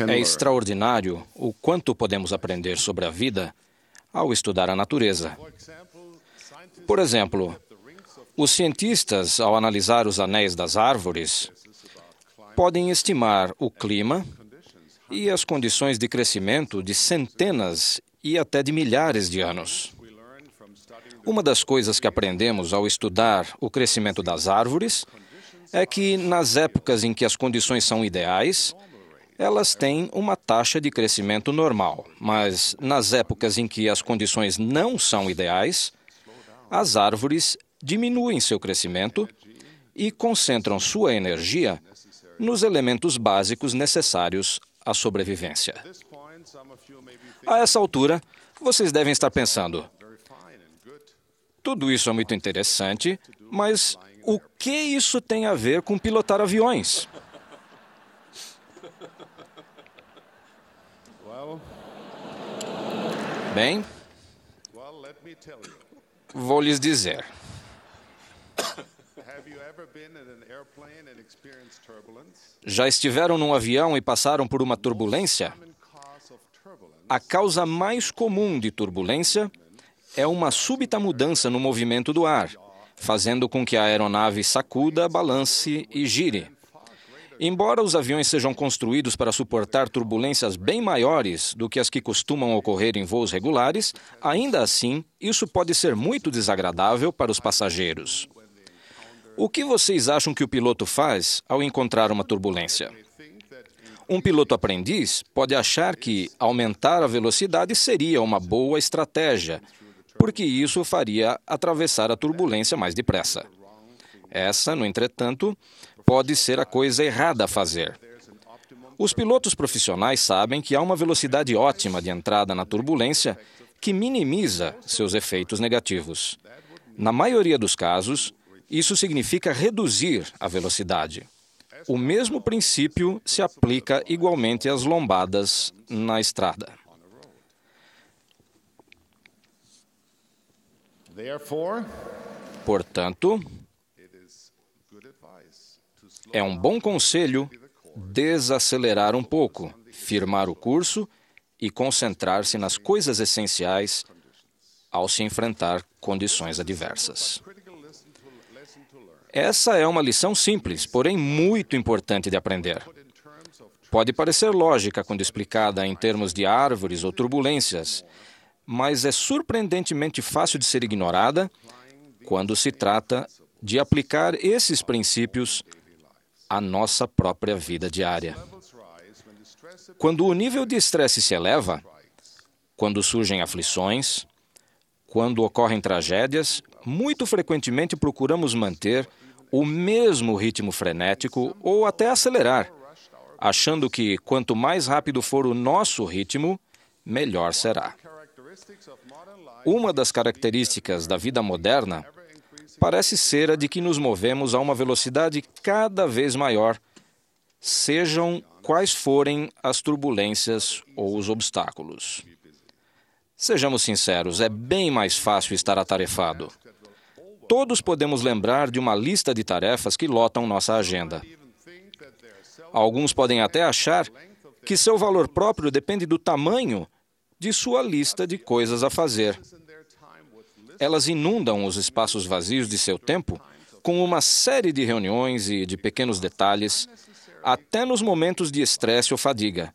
É extraordinário o quanto podemos aprender sobre a vida ao estudar a natureza. Por exemplo, os cientistas, ao analisar os anéis das árvores, podem estimar o clima e as condições de crescimento de centenas e até de milhares de anos. Uma das coisas que aprendemos ao estudar o crescimento das árvores é que, nas épocas em que as condições são ideais, elas têm uma taxa de crescimento normal, mas nas épocas em que as condições não são ideais, as árvores diminuem seu crescimento e concentram sua energia nos elementos básicos necessários à sobrevivência. A essa altura, vocês devem estar pensando, tudo isso é muito interessante, mas o que isso tem a ver com pilotar aviões? Bem, vou lhes dizer. Já estiveram num avião e passaram por uma turbulência? A causa mais comum de turbulência é uma súbita mudança no movimento do ar, fazendo com que a aeronave sacuda, balance e gire. Embora os aviões sejam construídos para suportar turbulências bem maiores do que as que costumam ocorrer em voos regulares, ainda assim, isso pode ser muito desagradável para os passageiros. O que vocês acham que o piloto faz ao encontrar uma turbulência? Um piloto aprendiz pode achar que aumentar a velocidade seria uma boa estratégia, porque isso o faria atravessar a turbulência mais depressa. Essa, no entretanto, pode ser a coisa errada a fazer. Os pilotos profissionais sabem que há uma velocidade ótima de entrada na turbulência que minimiza seus efeitos negativos. Na maioria dos casos, isso significa reduzir a velocidade. O mesmo princípio se aplica igualmente às lombadas na estrada. Portanto, é um bom conselho desacelerar um pouco, firmar o curso e concentrar-se nas coisas essenciais ao se enfrentar condições adversas. Essa é uma lição simples, porém muito importante de aprender. Pode parecer lógica quando explicada em termos de árvores ou turbulências, mas é surpreendentemente fácil de ser ignorada quando se trata de aplicar esses princípios à nossa própria vida diária. Quando o nível de estresse se eleva, quando surgem aflições, quando ocorrem tragédias, muito frequentemente procuramos manter o mesmo ritmo frenético ou até acelerar, achando que quanto mais rápido for o nosso ritmo, melhor será. Uma das características da vida moderna parece ser a de que nos movemos a uma velocidade cada vez maior, sejam quais forem as turbulências ou os obstáculos. Sejamos sinceros, é bem mais fácil estar atarefado. Todos podemos lembrar de uma lista de tarefas que lotam nossa agenda. Alguns podem até achar que seu valor próprio depende do tamanho de sua lista de coisas a fazer. Elas inundam os espaços vazios de seu tempo com uma série de reuniões e de pequenos detalhes, até nos momentos de estresse ou fadiga.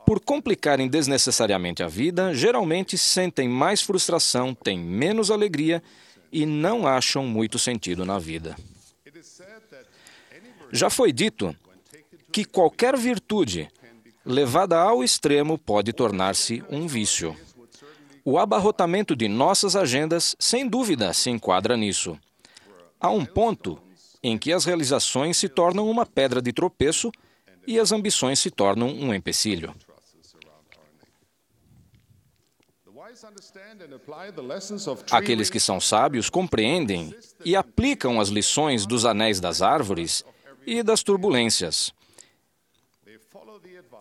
Por complicarem desnecessariamente a vida, geralmente sentem mais frustração, têm menos alegria e não acham muito sentido na vida. Já foi dito que qualquer virtude levada ao extremo pode tornar-se um vício. O abarrotamento de nossas agendas, sem dúvida, se enquadra nisso. Há um ponto em que as realizações se tornam uma pedra de tropeço e as ambições se tornam um empecilho. Aqueles que são sábios compreendem e aplicam as lições dos anéis das árvores e das turbulências.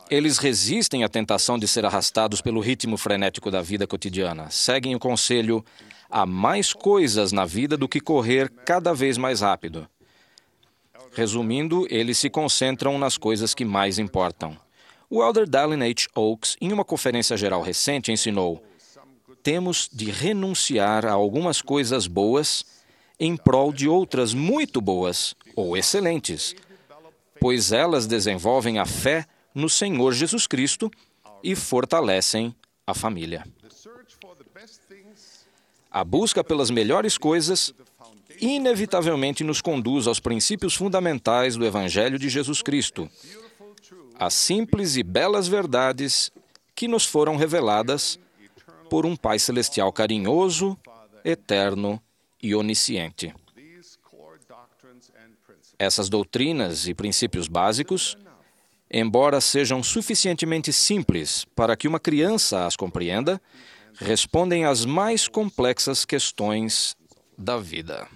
Eles resistem à tentação de ser arrastados pelo ritmo frenético da vida cotidiana. Seguem o conselho: há mais coisas na vida do que correr cada vez mais rápido. Resumindo, eles se concentram nas coisas que mais importam. O elder Dallin H. Oaks, em uma conferência geral recente, ensinou: temos de renunciar a algumas coisas boas em prol de outras muito boas ou excelentes, pois elas desenvolvem a fé no Senhor Jesus Cristo e fortalecem a família. A busca pelas melhores coisas inevitavelmente nos conduz aos princípios fundamentais do Evangelho de Jesus Cristo, as simples e belas verdades que nos foram reveladas por um Pai Celestial carinhoso, eterno e onisciente. Essas doutrinas e princípios básicos, embora sejam suficientemente simples para que uma criança as compreenda, respondem às mais complexas questões da vida.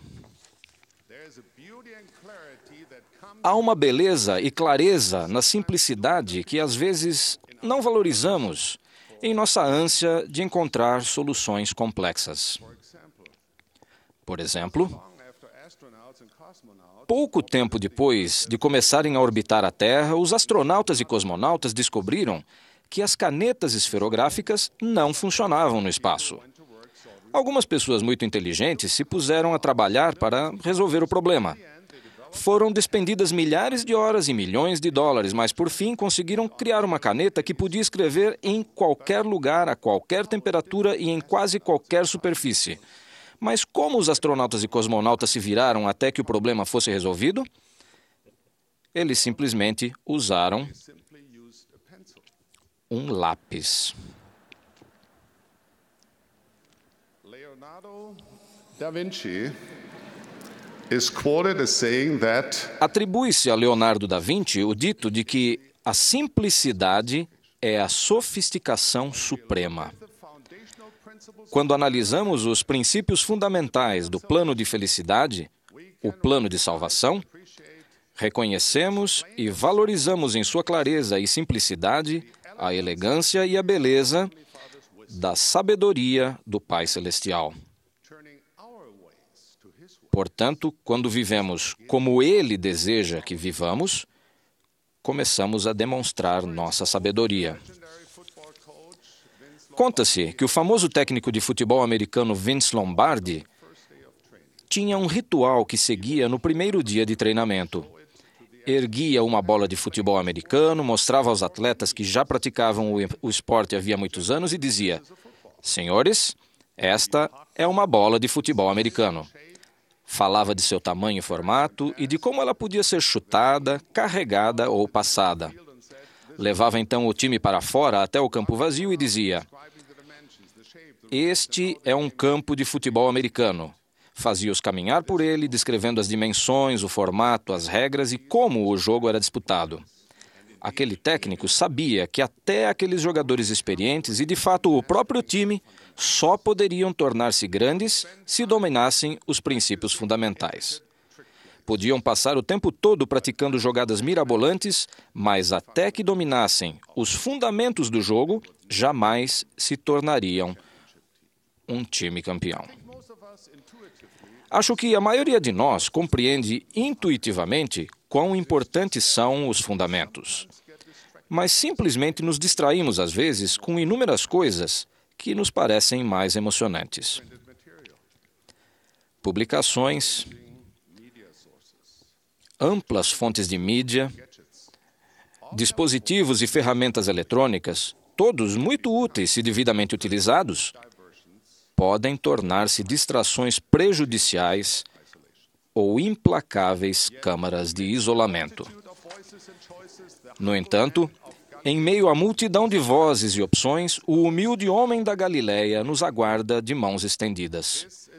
Há uma beleza e clareza na simplicidade que às vezes não valorizamos em nossa ânsia de encontrar soluções complexas. Por exemplo, pouco tempo depois de começarem a orbitar a Terra, os astronautas e cosmonautas descobriram que as canetas esferográficas não funcionavam no espaço. Algumas pessoas muito inteligentes se puseram a trabalhar para resolver o problema. Foram despendidas milhares de horas e milhões de dólares, mas por fim conseguiram criar uma caneta que podia escrever em qualquer lugar, a qualquer temperatura e em quase qualquer superfície. Mas como os astronautas e cosmonautas se viraram até que o problema fosse resolvido? Eles simplesmente usaram um lápis. Leonardo da Vinci is quoted as saying that Atribui-se a Leonardo da Vinci o dito de que a simplicidade é a sofisticação suprema. Quando analisamos os princípios fundamentais do plano de felicidade, o plano de salvação, reconhecemos e valorizamos em sua clareza e simplicidade a elegância e a beleza da sabedoria do Pai Celestial. Portanto, quando vivemos como Ele deseja que vivamos, começamos a demonstrar nossa sabedoria. Conta-se que o famoso técnico de futebol americano Vince Lombardi tinha um ritual que seguia no primeiro dia de treinamento. Erguia uma bola de futebol americano, mostrava aos atletas que já praticavam o esporte havia muitos anos e dizia: senhores, esta é uma bola de futebol americano. Falava de seu tamanho e formato e de como ela podia ser chutada, carregada ou passada. Levava então o time para fora até o campo vazio e dizia: este é um campo de futebol americano. Fazia-os caminhar por ele, descrevendo as dimensões, o formato, as regras e como o jogo era disputado. Aquele técnico sabia que até aqueles jogadores experientes e, de fato, o próprio time só poderiam tornar-se grandes se dominassem os princípios fundamentais. Podiam passar o tempo todo praticando jogadas mirabolantes, mas até que dominassem os fundamentos do jogo, jamais se tornariam um time campeão. Acho que a maioria de nós compreende intuitivamente quão importantes são os fundamentos. Mas simplesmente nos distraímos às vezes com inúmeras coisas que nos parecem mais emocionantes. Publicações, amplas fontes de mídia, dispositivos e ferramentas eletrônicas, todos muito úteis se devidamente utilizados, podem tornar-se distrações prejudiciais ou implacáveis câmaras de isolamento. No entanto, em meio à multidão de vozes e opções, o humilde homem da Galileia nos aguarda de mãos estendidas.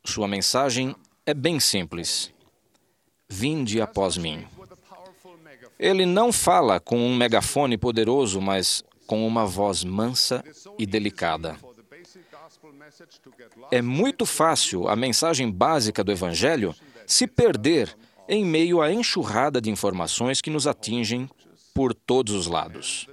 Sua mensagem é bem simples: vinde após mim. Ele não fala com um megafone poderoso, mas com uma voz mansa e delicada. É muito fácil a mensagem básica do Evangelho se perder em meio à enxurrada de informações que nos atingem por todos os lados.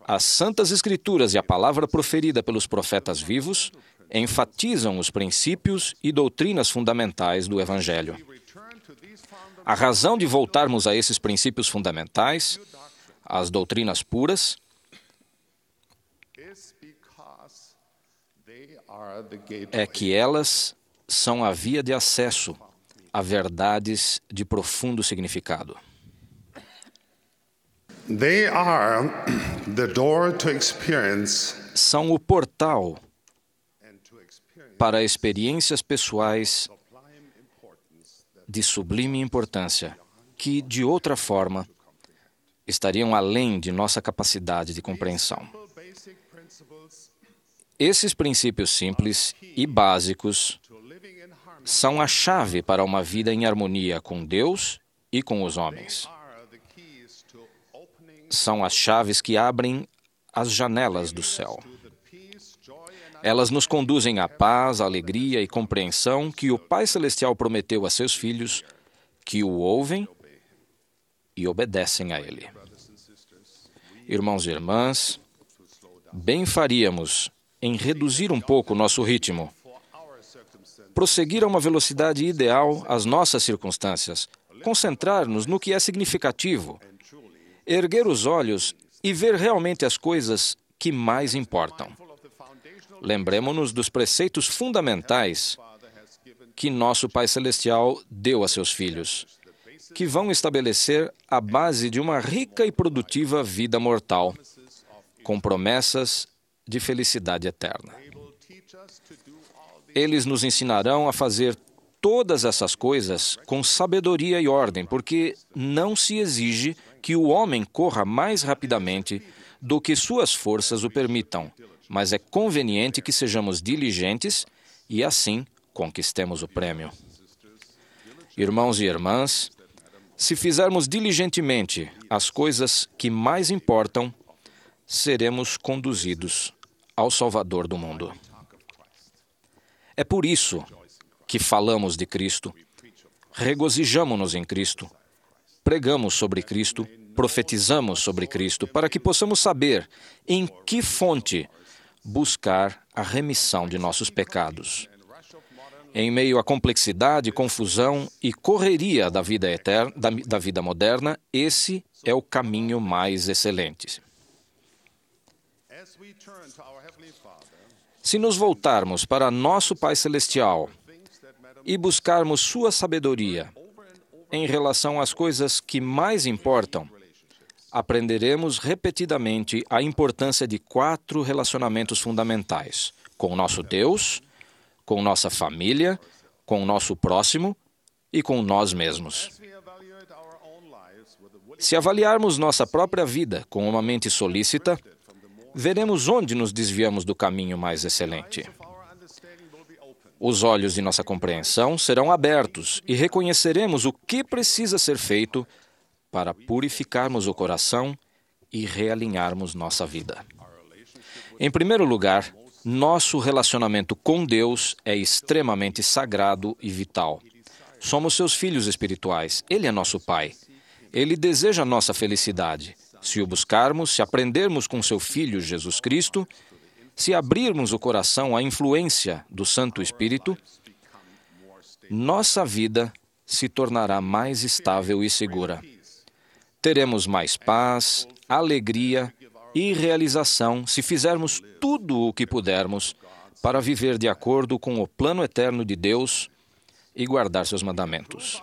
As Santas Escrituras e a palavra proferida pelos profetas vivos enfatizam os princípios e doutrinas fundamentais do Evangelho. A razão de voltarmos a esses princípios fundamentais, às doutrinas puras, é que elas são a via de acesso a verdades de profundo significado. They are the door to experience São o portal para experiências pessoais de sublime importância, que, de outra forma, estariam além de nossa capacidade de compreensão. Esses princípios simples e básicos são a chave para uma vida em harmonia com Deus e com os homens. São as chaves que abrem as janelas do céu. Elas nos conduzem à paz, à alegria e compreensão que o Pai Celestial prometeu a seus filhos que o ouvem e obedecem a Ele. Irmãos e irmãs, bem faríamos em reduzir um pouco o nosso ritmo, prosseguir a uma velocidade ideal às nossas circunstâncias, concentrar-nos no que é significativo, erguer os olhos e ver realmente as coisas que mais importam. Lembremos-nos dos preceitos fundamentais que nosso Pai Celestial deu a seus filhos, que vão estabelecer a base de uma rica e produtiva vida mortal, com promessas de felicidade eterna. Eles nos ensinarão a fazer todas essas coisas com sabedoria e ordem, porque não se exige que o homem corra mais rapidamente do que suas forças o permitam, mas é conveniente que sejamos diligentes e assim conquistemos o prêmio. Irmãos e irmãs, se fizermos diligentemente as coisas que mais importam, seremos conduzidos ao Salvador do mundo. É por isso que falamos de Cristo, regozijamo-nos em Cristo, pregamos sobre Cristo, profetizamos sobre Cristo, para que possamos saber em que fonte buscar a remissão de nossos pecados. Em meio à complexidade, confusão e correria da vida eterna, da vida moderna, esse é o caminho mais excelente. Se nos voltarmos para nosso Pai Celestial e buscarmos sua sabedoria em relação às coisas que mais importam, aprenderemos repetidamente a importância de 4 relacionamentos fundamentais: com nosso Deus, com nossa família, com nosso próximo e com nós mesmos. Se avaliarmos nossa própria vida com uma mente solícita, veremos onde nos desviamos do caminho mais excelente. Os olhos de nossa compreensão serão abertos e reconheceremos o que precisa ser feito para purificarmos o coração e realinharmos nossa vida. Em primeiro lugar, nosso relacionamento com Deus é extremamente sagrado e vital. Somos seus filhos espirituais. Ele é nosso Pai. Ele deseja nossa felicidade. Se o buscarmos, se aprendermos com seu Filho Jesus Cristo, se abrirmos o coração à influência do Santo Espírito, nossa vida se tornará mais estável e segura. Teremos mais paz, alegria e realização se fizermos tudo o que pudermos para viver de acordo com o plano eterno de Deus e guardar seus mandamentos.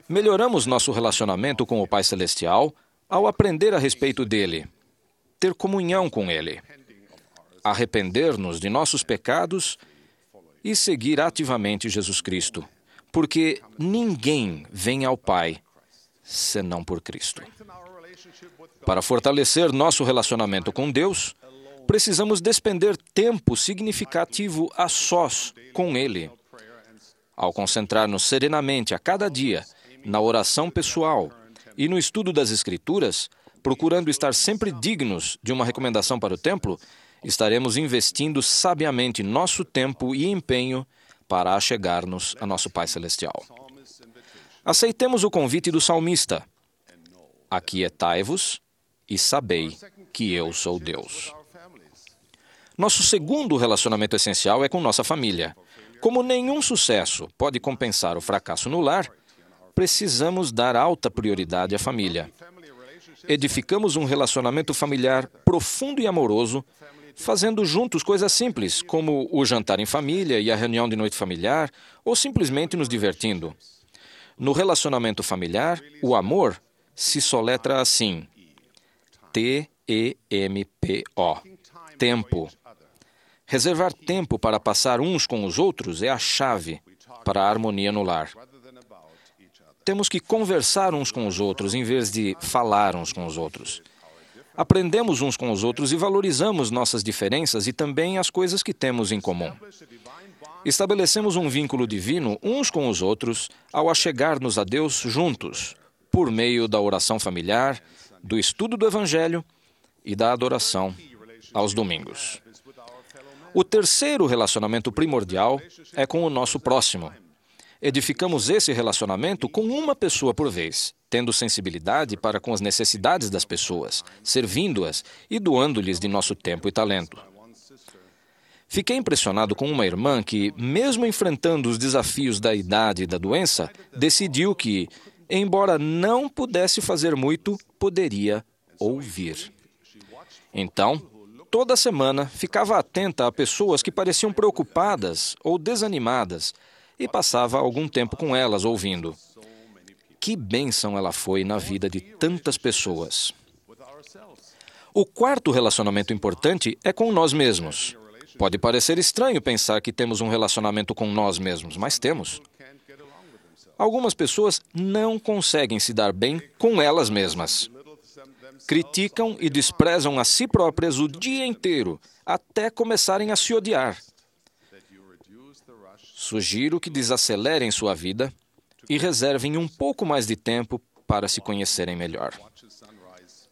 Melhoramos nosso relacionamento com o Pai Celestial ao aprender a respeito dele, ter comunhão com ele, arrepender-nos de nossos pecados e seguir ativamente Jesus Cristo, porque ninguém vem ao Pai senão por Cristo. Para fortalecer nosso relacionamento com Deus, precisamos despender tempo significativo a sós com Ele. Ao concentrar-nos serenamente a cada dia na oração pessoal e no estudo das Escrituras, procurando estar sempre dignos de uma recomendação para o templo, estaremos investindo sabiamente nosso tempo e empenho para achegar-nos a nosso Pai Celestial. Aceitemos o convite do salmista: aquietai-vos e sabei que eu sou Deus. Nosso segundo relacionamento essencial é com nossa família. Como nenhum sucesso pode compensar o fracasso no lar, precisamos dar alta prioridade à família. Edificamos um relacionamento familiar profundo e amoroso, fazendo juntos coisas simples, como o jantar em família e a reunião de noite familiar, ou simplesmente nos divertindo. No relacionamento familiar, o amor se soletra assim: T-E-M-P-O. Tempo. Reservar tempo para passar uns com os outros é a chave para a harmonia no lar. Temos que conversar uns com os outros em vez de falar uns com os outros. Aprendemos uns com os outros e valorizamos nossas diferenças e também as coisas que temos em comum. Estabelecemos um vínculo divino uns com os outros ao achegar-nos a Deus juntos, por meio da oração familiar, do estudo do Evangelho e da adoração aos domingos. O terceiro relacionamento primordial é com o nosso próximo. Edificamos esse relacionamento com uma pessoa por vez, tendo sensibilidade para com as necessidades das pessoas, servindo-as e doando-lhes de nosso tempo e talento. Fiquei impressionado com uma irmã que, mesmo enfrentando os desafios da idade e da doença, decidiu que, embora não pudesse fazer muito, poderia ouvir. Então, toda semana ficava atenta a pessoas que pareciam preocupadas ou desanimadas e passava algum tempo com elas ouvindo. Que bênção ela foi na vida de tantas pessoas. O quarto relacionamento importante é com nós mesmos. Pode parecer estranho pensar que temos um relacionamento com nós mesmos, mas temos. Algumas pessoas não conseguem se dar bem com elas mesmas. Criticam e desprezam a si próprias o dia inteiro, até começarem a se odiar. Sugiro que desacelerem sua vida e reservem um pouco mais de tempo para se conhecerem melhor.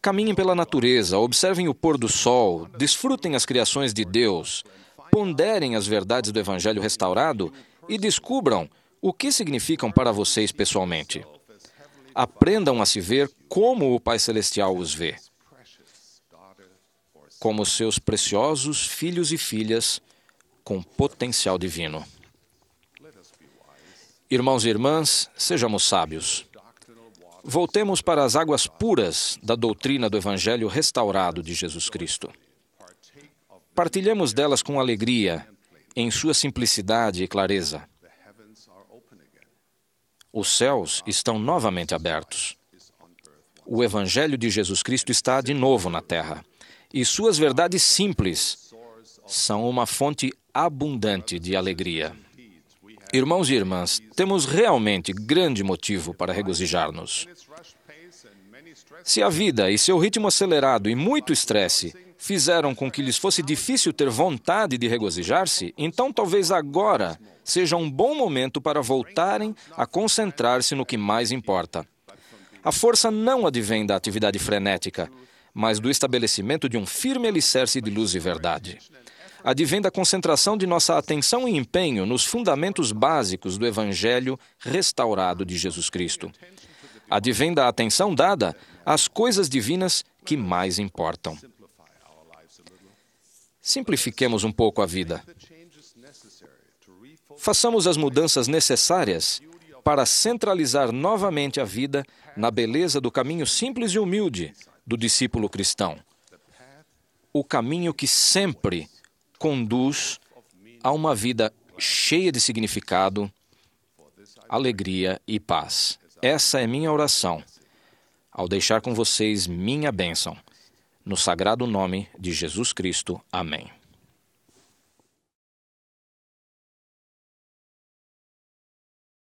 Caminhem pela natureza, observem o pôr do sol, desfrutem as criações de Deus, ponderem as verdades do Evangelho restaurado e descubram o que significam para vocês pessoalmente. Aprendam a se ver como o Pai Celestial os vê, como seus preciosos filhos e filhas com potencial divino. Irmãos e irmãs, sejamos sábios. Voltemos para as águas puras da doutrina do Evangelho restaurado de Jesus Cristo. Partilhemos delas com alegria, em sua simplicidade e clareza. Os céus estão novamente abertos. O Evangelho de Jesus Cristo está de novo na terra. E suas verdades simples são uma fonte abundante de alegria. Irmãos e irmãs, temos realmente grande motivo para regozijar-nos. Se a vida e seu ritmo acelerado e muito estresse fizeram com que lhes fosse difícil ter vontade de regozijar-se, então talvez agora seja um bom momento para voltarem a concentrar-se no que mais importa. A força não advém da atividade frenética, mas do estabelecimento de um firme alicerce de luz e verdade. Advém da concentração de nossa atenção e empenho nos fundamentos básicos do Evangelho restaurado de Jesus Cristo. Advém da atenção dada às coisas divinas que mais importam. Simplifiquemos um pouco a vida. Façamos as mudanças necessárias para centralizar novamente a vida na beleza do caminho simples e humilde do discípulo cristão. O caminho que sempre conduz a uma vida cheia de significado, alegria e paz. Essa é minha oração, ao deixar com vocês minha bênção. No sagrado nome de Jesus Cristo. Amém.